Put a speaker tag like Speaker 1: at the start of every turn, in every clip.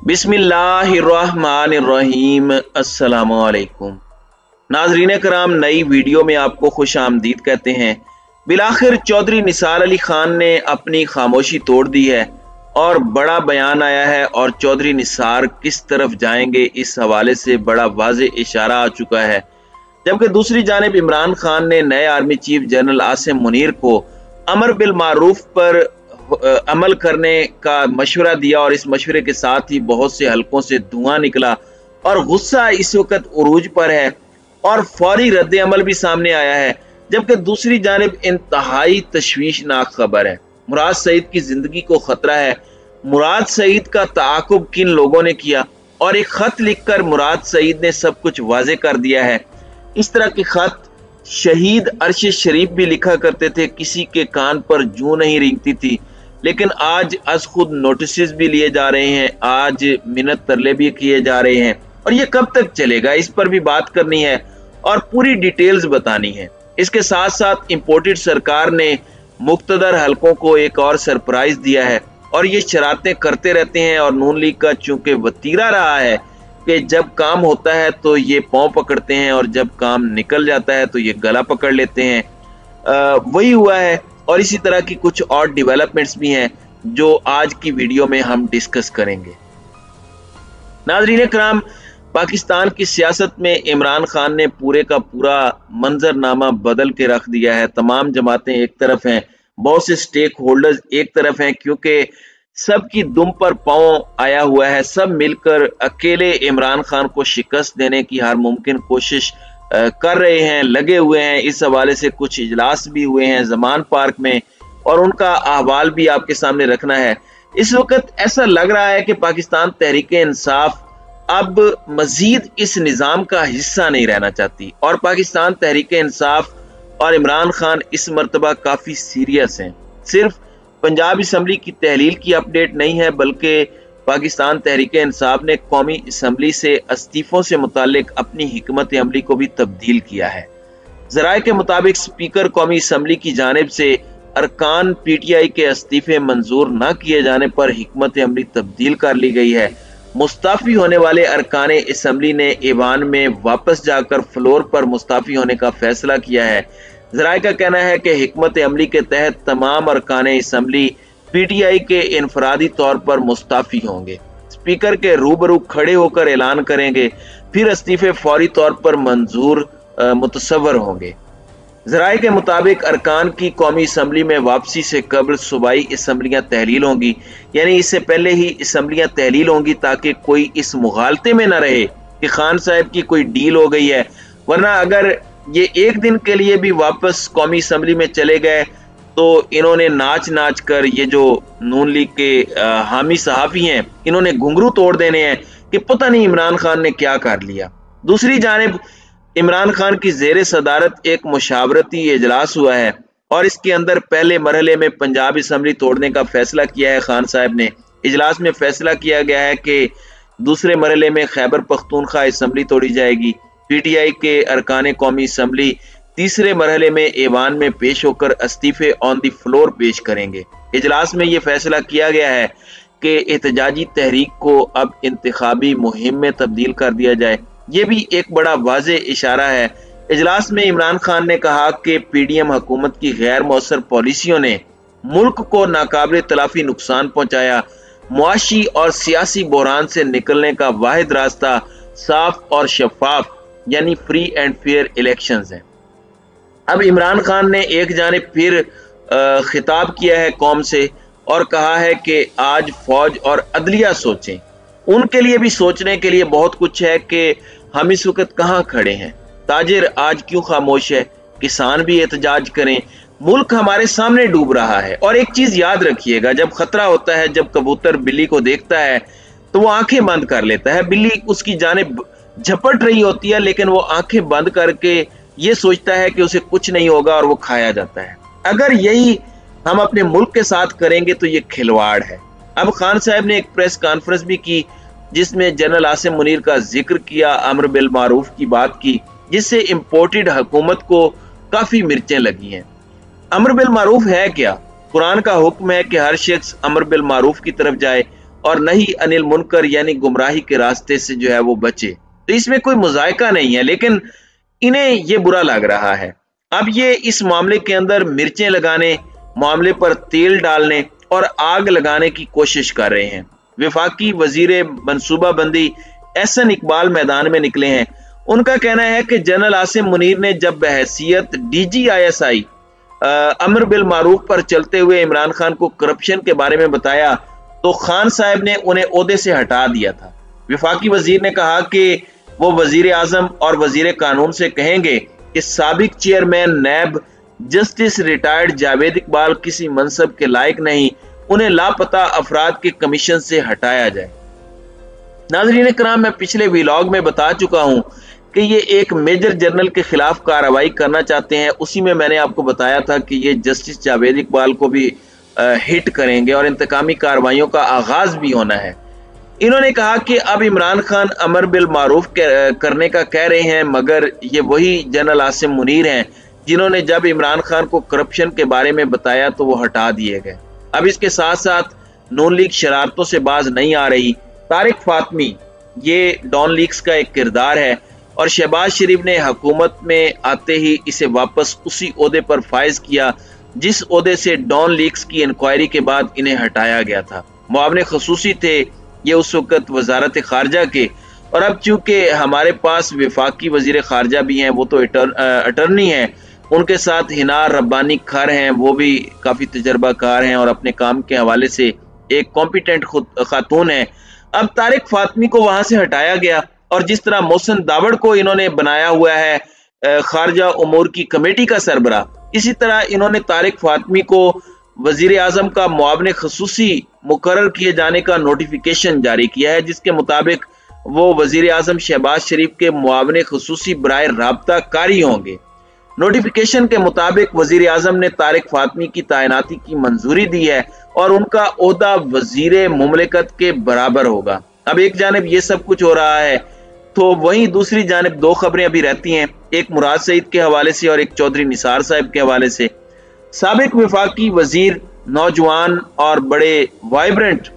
Speaker 1: बिस्मिल्लाहिर्रहमानिर्रहीम। अस्सलामुअलैकुम नाजरीन कराम, नई वीडियो में आपको खुश आमदीद कहते हैं। बिलाखिर चौधरी निसार अली खान ने अपनी खामोशी तोड़ दी है और बड़ा बयान आया है और चौधरी निसार किस तरफ जाएंगे इस हवाले से बड़ा वाज़े इशारा आ चुका है। जबकि दूसरी जानिब इमरान खान ने नए army chief general Asim Munir को अमर बिल मारूफ पर अमल करने का मशवरा दिया और इस मशवरे के साथ ही बहुत से हलकों से धुआं निकला और गुस्सा इस वक्त उरूज पर है और फौरी रद्द अमल भी सामने आया है। जबकि दूसरी जानिब इंतहाई तशवीशनाक खबर है, मुराद सईद की जिंदगी को खतरा है। मुराद सईद का ताकुब किन लोगों ने किया और एक खत लिखकर मुराद सईद ने सब कुछ वाजे कर दिया है। इस तरह के खत शहीद अरशद शरीफ भी लिखा करते थे, किसी के कान पर जूं नहीं रेंगती थी। लेकिन आज अज खुद नोटिस भी लिए जा रहे हैं, आज मिन्नत तरले भी किए जा रहे हैं और ये कब तक चलेगा, इस पर भी बात करनी है और पूरी डिटेल्स बतानी है। इसके साथ साथ इंपोर्टेड सरकार ने मुक्तदर हलकों को एक और सरप्राइज दिया है और ये शरारतें करते रहते हैं और नून लीग का चूंकि वतीरा रहा है कि जब काम होता है तो ये पांव पकड़ते हैं और जब काम निकल जाता है तो ये गला पकड़ लेते हैं, वही हुआ है। और इसी तरह की कुछ और डेवलपमेंट्स भी हैं जो आज की वीडियो में हम डिस्कस करेंगे। नाज़रीन कराम, पाकिस्तान की सियासत में इमरान खान ने पूरे का पूरा मंजरनामा बदल के रख दिया है। तमाम जमातें एक तरफ हैं, बहुत से स्टेक होल्डर्स एक तरफ हैं, क्योंकि सबकी दुम पर पांव आया हुआ है। सब मिलकर अकेले इमरान खान को शिकस्त देने की हर मुमकिन कोशिश कर रहे हैं, लगे हुए हैं। इस हवाले से कुछ इजलास भी हुए हैं जमान पार्क में और उनका अहवाल भी आपके सामने रखना है। इस वक्त ऐसा लग रहा है कि पाकिस्तान तहरीक इंसाफ अब मजीद इस निज़ाम का हिस्सा नहीं रहना चाहती और पाकिस्तान तहरीक इंसाफ और इमरान खान इस मर्तबा काफी सीरियस हैं। सिर्फ पंजाब असम्बली की तहलील की अपडेट नहीं है, बल्कि पाकिस्तान तहरीक इंसाफ ने कौमी असम्बली से इस्तीफों से मुतालिक अपनी हिकमत अमली को भी तब्दील किया है। ज़राए के मुताबिक स्पीकर कौमी असम्बली की जानिब से अरकान PTI के इस्तीफे मंजूर न किए जाने पर हिकमत अमली तब्दील कर ली गई है। मुस्ताफी होने वाले अरकान असम्बली ने ईवान में वापस जाकर फ्लोर पर मुस्ताफी होने का फैसला किया है। ज़राए का कहना है कि हिकमत अमली के तहत तमाम अरकान असम्बली PTI के इनफरादी तौर पर मुस्ताफी होंगे, स्पीकर के रूबरू खड़े होकर ऐलान करेंगे, फिर इस्तीफे फौरी तौर पर मंजूर मुतसव्वर होंगे। ज़राए के मुताबिक अरकान की कौमी असम्बली में वापसी से कबल सूबाई असम्बलियाँ तहलील होंगी, यानी इससे पहले ही असम्बलियाँ तहलील होंगी ताकि कोई इस मुगालते में न रहे कि खान साहब की कोई डील हो गई है। वरना अगर ये एक दिन के लिए भी वापस कौमी असम्बली में चले गए तो इन्होंने नाच नाच कर, ये जो नून लीग के हामी सहाफी हैं, इन्होंने घुंघरू तोड़ देने हैं कि पता नहीं इमरान खान ने क्या कर लिया। दूसरी जानिब इमरान खान की जेर सदारत एक मुशावरती इजलास हुआ है और इसके अंदर पहले मरहले में पंजाब असम्बली तोड़ने का फैसला किया है खान साहब ने। इजलास में फैसला किया गया है कि दूसरे मरहले में खैबर पख्तूनख्वा असम्बली तोड़ी जाएगी। PTI के अरकान कौमी असम्बली तीसरे मरहले में ऐवान में पेश होकर इस्तीफे ऑन दी फ्लोर पेश करेंगे। इजलास में यह फैसला किया गया है कि एहतजाजी तहरीक को अब इंतखाबी मुहिम में तब्दील कर दिया जाए। ये भी एक बड़ा वाज़े इशारा है। इजलास में इमरान खान ने कहा कि PDM हुकूमत की गैर मौसर पॉलिसियों ने मुल्क को नाकाबिल तलाफी नुकसान पहुंचाया। मुआशी और सियासी बहरान से निकलने का वाहिद रास्ता साफ और शफाफ यानी फ्री एंड फेयर इलेक्शंस हैं। अब इमरान खान ने एक जानिब फिर खिताब किया है कौम से और कहा है कि आज फौज और अदलिया सोचें। उनके लिए भी सोचने के लिए बहुत कुछ है कि हम इस वक्त कहाँ खड़े हैं। ताजिर आज क्यों खामोश है, किसान भी एहतजाज करें, मुल्क हमारे सामने डूब रहा है। और एक चीज याद रखिएगा, जब खतरा होता है, जब कबूतर बिल्ली को देखता है तो वो आंखें बंद कर लेता है। बिल्ली उसकी जानिब झपट रही होती है लेकिन वो आंखें बंद करके ये सोचता है कि उसे कुछ नहीं होगा और वो खाया जाता है। अगर यही हम अपने मुल्क के साथ करेंगे तो ये खिलवाड़ है। अब खान साहब ने एक प्रेस कॉन्फ्रेंस भी की जिसमें जनरल आसिम मुनीर का जिक्र किया, अमर बिल मारूफ की बात की, जिससे इंपोर्टेड हुकूमत को काफी मिर्चें लगी हैं। अमर बिल मारूफ है क्या? कुरान का हुक्म है कि हर शख्स अमर बिल मारूफ की तरफ जाए और न ही अनिल मुनकर यानी गुमराही के रास्ते से जो है वो बचे। तो इसमें कोई मुजायका नहीं है, लेकिन इन्हें ये बुरा लग रहा है। अब ये इस मामले के अंदर मिर्चें लगाने, मामले पर तेल डालने और आग लगाने की कोशिश कर रहे हैं। वफाकी वजीर मनसूबाबंदी एहसन इकबाल मैदान में निकले हैं। उनका कहना है कि जनरल आसिम मुनीर ने जब बहैसियत DGISI अमर बिल मारूफ पर चलते हुए इमरान खान को करप्शन के बारे में बताया तो खान साहब ने उन्हें ओहदे से हटा दिया था। वफाकी वजीर ने कहा कि वो वजीर आजम और वजीर कानून से कहेंगे कि साबिक chairman NAB justice retired Javed Iqbal किसी मनसब के लायक नहीं, उन्हें लापता अफराद के कमीशन से हटाया जाए। नाज़रीन कराम, मैं पिछले व्लॉग में बता चुका हूं कि ये एक मेजर जनरल के खिलाफ कार्रवाई करना चाहते हैं। उसी में मैंने आपको बताया था कि ये जस्टिस जावेद इकबाल को भी हिट करेंगे और इंतकामी कार्रवाइयों का आगाज भी होना है। इन्होंने कहा कि अब इमरान खान अमर बिल मारूफ करने का कह रहे हैं, मगर ये वही जनरल आसिम मुनीर हैं जिन्होंने जब इमरान खान को करप्शन के बारे में बताया तो वो हटा दिए गए। अब इसके साथ साथ नून लीग शरारतों से बाज नहीं आ रही। तारिक फातमी ये डॉन लीग्स का एक किरदार है और शहबाज शरीफ ने हुकूमत में आते ही इसे वापस उसी ओहदे पर फायज किया जिस ओहदे से डॉन लीग्स की इंक्वायरी के बाद इन्हें हटाया गया था। मुआवने खसूसी थे ये उस वक्त वजारत खारजा के, और अब चूंकि हमारे पास वफाकी वजीर खारजा भी हैं, वो तो अटर्नी हैं, उनके साथ हिनार रब्बानी खर हैं, वो भी काफ़ी तजर्बाकार हैं और अपने काम के हवाले से एक कॉम्पिटेंट खातून है। अब तारिक फातमी को वहां से हटाया गया और जिस तरह मोहसिन दावड़ को इन्होंने बनाया हुआ है खारजा उमूर की कमेटी का सरबरा, इसी तरह इन्होंने तारिक फातमी को वजीर आजम का मुआवने खसूसी मुकर्रर किए जाने का नोटिफिकेशन जारी किया है, जिसके मुताबिक वो वजीर आजम शहबाज शरीफ के मुआवने खसूसी बराए राब्ता कारी होंगे। नोटिफिकेशन के मुताबिक वजीर आजम ने तारिक फातमी की तैनाती की मंजूरी दी है और उनका ओहदा वजीर मुमलिकत के बराबर होगा। अब एक जानिब ये सब कुछ हो रहा है तो वहीं दूसरी जानिब दो खबरें अभी रहती हैं, एक मुराद सईद के हवाले से और एक चौधरी निसार साहब के हवाले से। साबिक वफाकी वजीर, नौजवान और बड़े वाइब्रेंट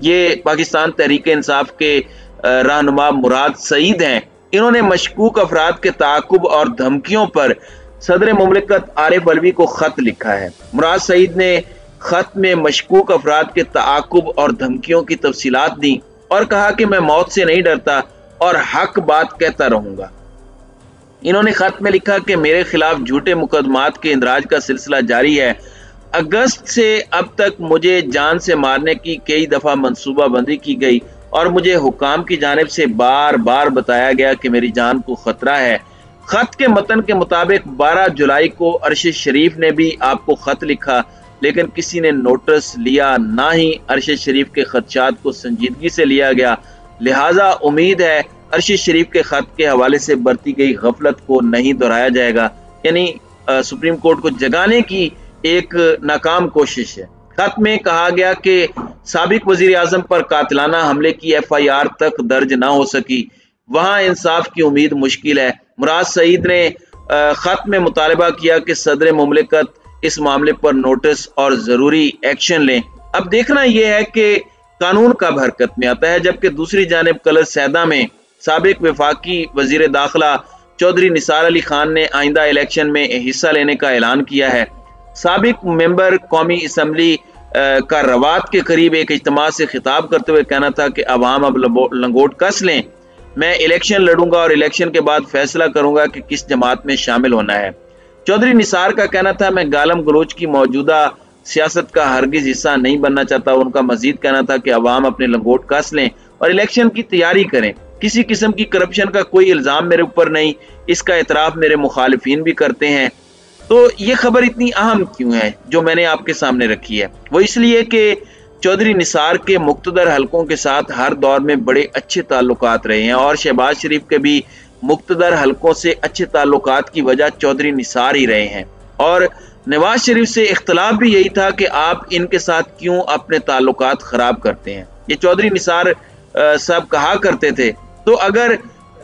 Speaker 1: ये पाकिस्तान तहरीक इंसाफ के रहनुमा मुराद सईद हैं। इन्होंने मशकूक अफराद के ताकुब और धमकियों पर सदर मुमलिकत आरिफ अलवी को खत लिखा है। मुराद सईद ने खत में मशकूक अफराद के ताकुब और धमकियों की तफसीलात दी और कहा कि मैं मौत से नहीं डरता और हक बात कहता रहूंगा। इन्होंने खत में लिखा कि मेरे खिलाफ झूठे मुकदमात के इंदराज का सिलसिला जारी है। अगस्त से अब तक मुझे जान से मारने की कई दफा मनसूबाबंदी की गई और मुझे हुकाम की जानिब से बार बार बताया गया कि मेरी जान को खतरा है। खत के मतन के मुताबिक 12 जुलाई को अरशद शरीफ ने भी आपको खत लिखा, लेकिन किसी ने नोटिस लिया, ना ही अरशद शरीफ के खदशात को संजीदगी से लिया गया। लिहाजा उम्मीद है अरशद शरीफ के खत के हवाले से बरती गई गफलत को नहीं दोहराया जाएगा। यानी सुप्रीम कोर्ट को जगाने की एक नाकाम कोशिश है। खत में कहा गया कि साबिक वजीर आजम पर कातिलाना हमले की FIR तक दर्ज ना हो सकी, वहां इंसाफ की उम्मीद मुश्किल है। मुराद सईद ने खत में मुतालबा किया कि सदर मुमलिकत इस मामले पर नोटिस और जरूरी एक्शन लें। अब देखना यह है कि कानून कब हरकत में आता है, जबकि दूसरी जानिब कलर सैदा में साबिक वफाकी वजीर दाखिला चौधरी निसार अली खान ने आइंदा इलेक्शन में हिस्सा लेने का ऐलान किया है। साबिक मेंबर कौमी असम्बली का रवात के करीब एक इज्तिमा से खिताब करते हुए कहना था कि अवाम अब लंगोट कस लें, मैं इलेक्शन लड़ूंगा और इलेक्शन के बाद फैसला करूंगा कि किस जमात में शामिल होना है। चौधरी निसार का कहना था मैं गालम गलोच की मौजूदा सियासत का हरगिज हिस्सा नहीं बनना चाहता। उनका मजीद कहना था कि अवाम अपने लंगोट कस लें और इलेक्शन की तैयारी करें। किसी किस्म की करप्शन का कोई इल्जाम मेरे ऊपर नहीं, इसका एतराफ मेरे मुखालिफिन भी करते हैं। तो ये खबर इतनी अहम क्यों है जो मैंने आपके सामने रखी है? वो इसलिए कि चौधरी निसार के मुक्तदर हलकों के साथ हर दौर में बड़े अच्छे ताल्लुकात रहे हैं और शहबाज शरीफ के भी मुक्तदर हलकों से अच्छे ताल्लुकात की वजह चौधरी निसार ही रहे हैं। और नवाज शरीफ से इख्तलाफ भी यही था कि आप इनके साथ क्यों अपने ताल्लुकात खराब करते हैं, ये चौधरी निसार साहब कहा करते थे। तो अगर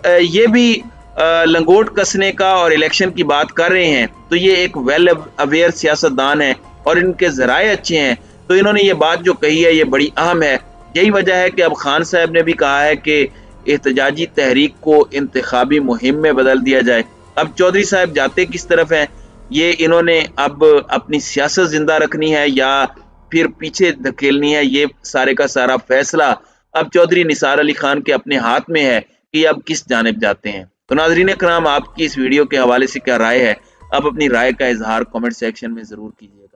Speaker 1: ये भी लंगोट कसने का और इलेक्शन की बात कर रहे हैं तो ये एक वेल अवेयर सियासतदान है और इनके जराए अच्छे हैं। तो इन्होंने ये बात जो कही है ये बड़ी अहम है। यही वजह है कि अब खान साहब ने भी कहा है कि एहतजाजी तहरीक को इंतखाबी मुहिम में बदल दिया जाए। अब चौधरी साहब जाते किस तरफ हैं, ये इन्होंने अब अपनी सियासत जिंदा रखनी है या फिर पीछे धकेलनी है, ये सारे का सारा फैसला अब चौधरी निसार अली खान के अपने हाथ में है कि अब किस जानिब जाते हैं। तो नाज़रीन कराम, आपकी इस वीडियो के हवाले से क्या राय है? आप अपनी राय का इजहार कमेंट सेक्शन में जरूर कीजिएगा।